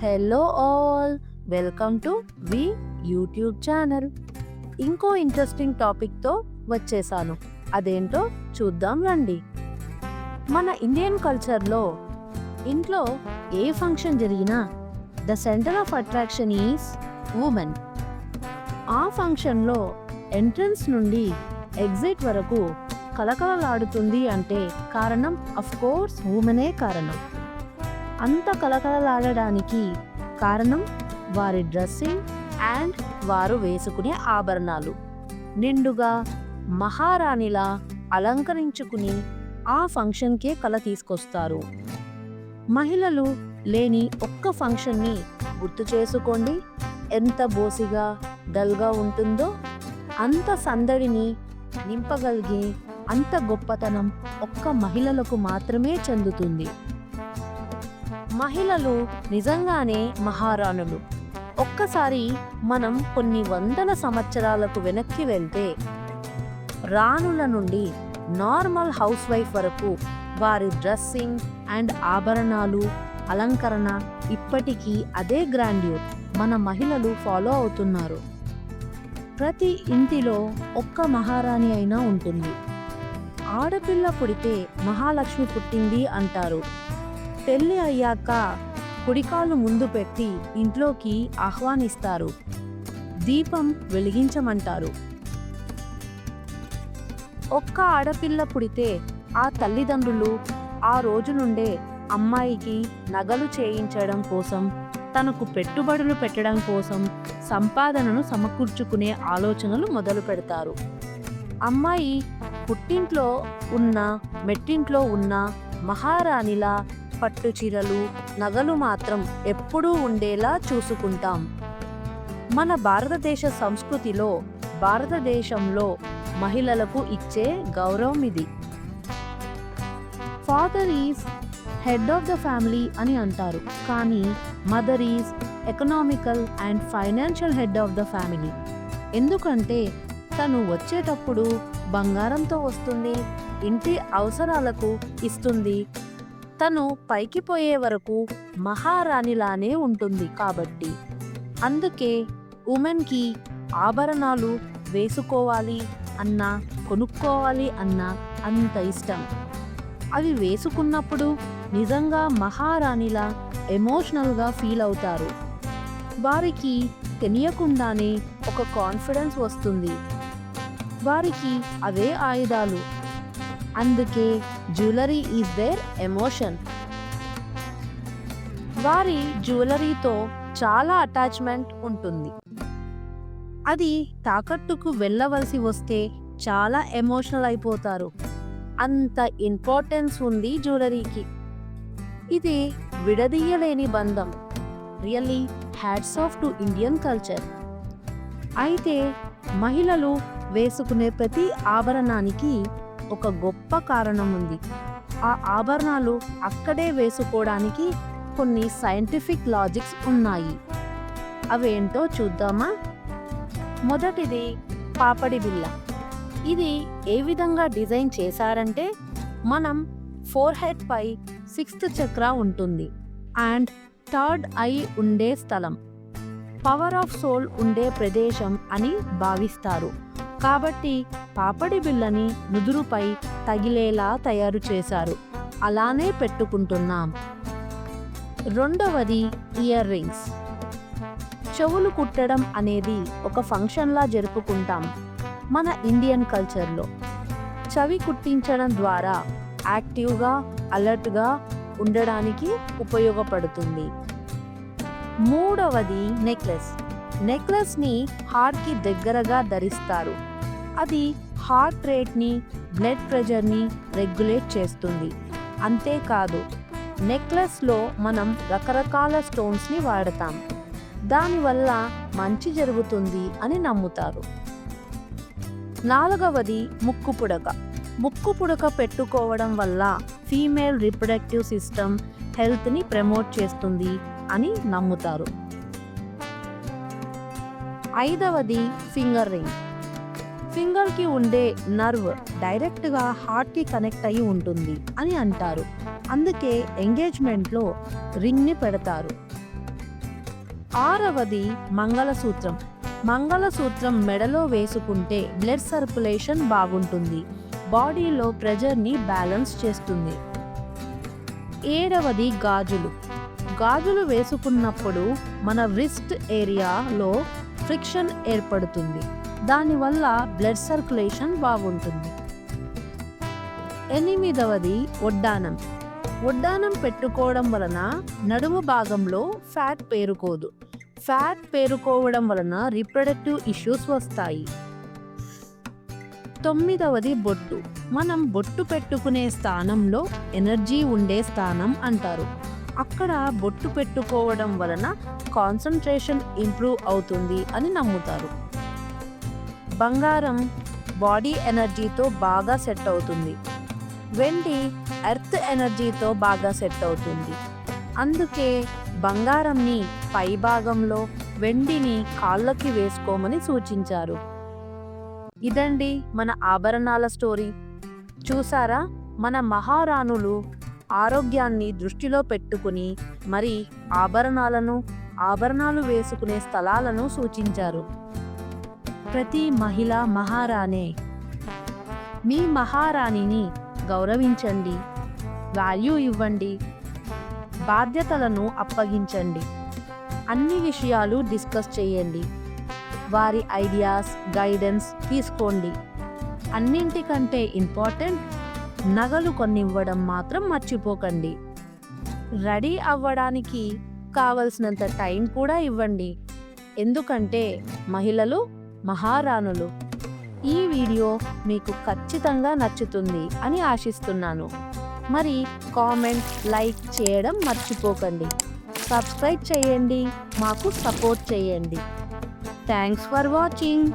Hello all, welcome to V YouTube channel. ఇంకో interesting టాపిక్తో వచ్చేసాను. అదేంటో చూద్దాం రండి. మన ఇండియన్ కల్చర్లో ఇంట్లో ఏ ఫంక్షన్ జరిగినా the center of attraction is women. ఆ ఫంక్షన్లో ఎంట్రన్స్ నుండి ఎగ్జిట్ వరకు కలకలలాడుతుంది అంటే కారణం అఫ్ కోర్స్ ఉమెనే కారణం. అంత కలకలలాడడానికి కారణం వారి డ్రెస్సింగ్ అండ్ వారు వేసుకునే ఆభరణాలు. నిండుగా మహారాణిలా అలంకరించుకుని ఆ ఫంక్షన్కే కళ తీసుకొస్తారు. మహిళలు లేని ఒక్క ఫంక్షన్ని గుర్తు చేసుకోండి, ఎంత బోసిగా డల్గా ఉంటుందో. అంత సందడిని నింపగలిగే అంత గొప్పతనం ఒక్క మహిళలకు మాత్రమే చెందుతుంది. మహిళలు నిజంగానే మహారాణులు. ఒక్కసారి మనం కొన్ని వందల సంవత్సరాలకు వెనక్కి వెళ్తే రాణుల నుండి నార్మల్ హౌస్ వైఫ్ వరకు వారి డ్రెస్సింగ్ అండ్ ఆభరణాలు, అలంకరణ ఇప్పటికీ అదే గ్రాండ్యూర్ మన మహిళలు ఫాలో అవుతున్నారు. ప్రతి ఇంటిలో ఒక్క మహారాణి అయినా ఉంటుంది. ఆడపిల్ల పుడితే మహాలక్ష్మి పుట్టింది అంటారు. పెళ్లి అయ్యాక కుడికాలు ముందు పెట్టి ఇంట్లోకి ఆహ్వానిస్తారు, దీపం వెలిగించమంటారు. ఒక్క ఆడపిల్ల పుడితే ఆ తల్లిదండ్రులు ఆ రోజు నుండే అమ్మాయికి నగలు చేయించడం కోసం, తనకు పెట్టుబడులు పెట్టడం కోసం సంపాదనను సమకూర్చుకునే ఆలోచనలు మొదలు పెడతారు. అమ్మాయి పుట్టింట్లో ఉన్న మెట్టింట్లో ఉన్న మహారాణిలా పట్టు చీరలు, నగలు మాత్రం ఎప్పుడూ ఉండేలా చూసుకుంటాం. మన భారతదేశ సంస్కృతిలో, భారతదేశంలో మహిళలకు ఇచ్చే గౌరవం ఇది. Father is head of the family అని అంటారు, కానీ mother is economical and financial head of the family. ఎందుకంటే తను వచ్చేటప్పుడు బంగారంతో వస్తుంది, ఇంటి అవసరాలకు ఇస్తుంది. తను పైకి పోయే వరకు మహారాణిలానే ఉంటుంది. కాబట్టి అందుకే ఉమెన్కి ఆభరణాలు వేసుకోవాలి అన్నా, కొనుక్కోవాలి అన్నా అంత ఇష్టం. అవి వేసుకున్నప్పుడు నిజంగా మహారాణిలా ఎమోషనల్గా ఫీల్ అవుతారు. వారికి తెలియకుండానే ఒక కాన్ఫిడెన్స్ వస్తుంది. వారికి అవే ఆయుధాలు. అందుకే జ్యువెలరీ ఈజ్ దేర్ ఎమోషన్. వారి జ్యువెలరీతో చాలా అటాచ్మెంట్ ఉంటుంది. అది తాకట్టుకు వెళ్ళవలసి వస్తే చాలా ఎమోషనల్ అయిపోతారు. అంత ఇంపార్టెన్స్ ఉంది జ్యువెలరీకి. ఇది విడదీయలేని బంధం. Really hats off to Indian culture. అయితే మహిళలు వేసుకునే ప్రతి ఆభరణానికి ఒక గొప్ప కారణం ఉంది. ఆ ఆభరణాలు అక్కడే వేసుకోవడానికి కొన్ని సైంటిఫిక్ లాజిక్స్ ఉన్నాయి. అవేంటో చూద్దామా? మొదటిది పాపడి బిళ్ళ. ఇది ఏ విధంగా డిజైన్ చేశారంటే, మనం ఫోర్ హెడ్ పై 6th చక్ర ఉంటుంది అండ్ 3rd ఐ ఉండే స్థలం, పవర్ ఆఫ్ సోల్ ఉండే ప్రదేశం అని భావిస్తారు. కాబట్టి పాపడి బిళ్ళని నుదురుపై తగిలేలా తయారు చేశారు. అలానే పెట్టుకుంటున్నాం. రెండవది ఇయర్ రింగ్స్. చెవులు కుట్టడం అనేది ఒక ఫంక్షన్లా జరుపుకుంటాం మన ఇండియన్ కల్చర్లో. చెవి కుట్టించడం ద్వారా యాక్టివ్గా, అలర్ట్గా ఉండడానికి ఉపయోగపడుతుంది. మూడవది నెక్లెస్. నెక్లెస్ని హార్ట్కి దగ్గరగా ధరిస్తారు. అది హార్ట్ రేట్ని, బ్లడ్ ప్రెషర్ని రెగ్యులేట్ చేస్తుంది. అంతేకాదు, నెక్లెస్లో మనం రకరకాల స్టోన్స్ని వాడతాం. దానివల్ల మంచి జరుగుతుంది అని నమ్ముతారు. నాలుగవది ముక్కు పుడక. ముక్కు పుడక పెట్టుకోవడం వల్ల ఫీమేల్ రిప్రొడక్టివ్ సిస్టమ్ హెల్త్ని ప్రమోట్ చేస్తుంది అని నమ్ముతారు. ఐదవది ఫింగర్ రింగ్. ఫింగర్కి ఉండే నర్వ్ డైరెక్ట్గా హార్ట్కి కనెక్ట్ అయి ఉంటుంది అని అంటారు. అందుకే ఎంగేజ్మెంట్లో రింగ్ని పెడతారు. ఆరవది మంగళసూత్రం. మంగళసూత్రం మెడలో వేసుకుంటే బ్లడ్ సర్క్యులేషన్ బాగుంటుంది, బాడీలో ప్రెజర్ని బ్యాలెన్స్ చేస్తుంది. ఏడవది గాజులు. గాజులు వేసుకున్నప్పుడు మన రిస్ట్ ఏరియాలో ఫ్రిక్షన్ ఏర్పడుతుంది, దానివల్ల బ్లడ్ సర్క్యులేషన్ బాగుంటుంది. ఎనిమిదవది వడ్డానం. వడ్డానం పెట్టుకోవడం వలన నడుము భాగంలో ఫ్యాట్ పేరుకోదు. ఫ్యాట్ పేరుకోవడం వలన రీప్రొడక్టివ్ ఇష్యూస్ వస్తాయి. తొమ్మిదవది బొట్టు. మనం బొట్టు పెట్టుకునే స్థానంలో ఎనర్జీ ఉండే స్థానం అంటారు. అక్కడ బొట్టు పెట్టుకోవడం వలన కాన్సంట్రేషన్ ఇంప్రూవ్ అవుతుంది అని నమ్ముతారు. బంగారం బాడీ ఎనర్జీతో బాగా సెట్ అవుతుంది. వెండి ఎర్త్ ఎనర్జీతో బాగా సెట్ అవుతుంది. అందుకే బంగారంని పై భాగంలో, వెండిని కాళ్ళకి వేసుకోమని సూచించారు. ఇదండి మన ఆభరణాల స్టోరీ. చూసారా, మన మహారాణులు ఆరోగ్యాన్ని దృష్టిలో పెట్టుకుని మరి ఆభరణాలు వేసుకునే స్థలాలను సూచించారు. ప్రతి మహిళ మహారాణే. మీ మహారాణిని గౌరవించండి, వాల్యూ ఇవ్వండి, బాధ్యతలను అప్పగించండి, అన్ని విషయాలు డిస్కస్ చేయండి, వారి ఐడియాస్ గైడెన్స్ తీసుకోండి. అన్నింటికంటే ఇంపార్టెంట్, నగలు కొనివ్వడం మాత్రం మర్చిపోకండి. రెడీ అవ్వడానికి కావలసినంత టైం కూడా ఇవ్వండి, ఎందుకంటే మహిళలు మహారాణులు. ఈ వీడియో మీకు ఖచ్చితంగా నచ్చుతుంది అని ఆశిస్తున్నాను. మరి కామెంట్, లైక్ చేయడం మర్చిపోకండి. సబ్స్క్రైబ్ చేయండి, మాకు సపోర్ట్ చేయండి. Thanks for watching.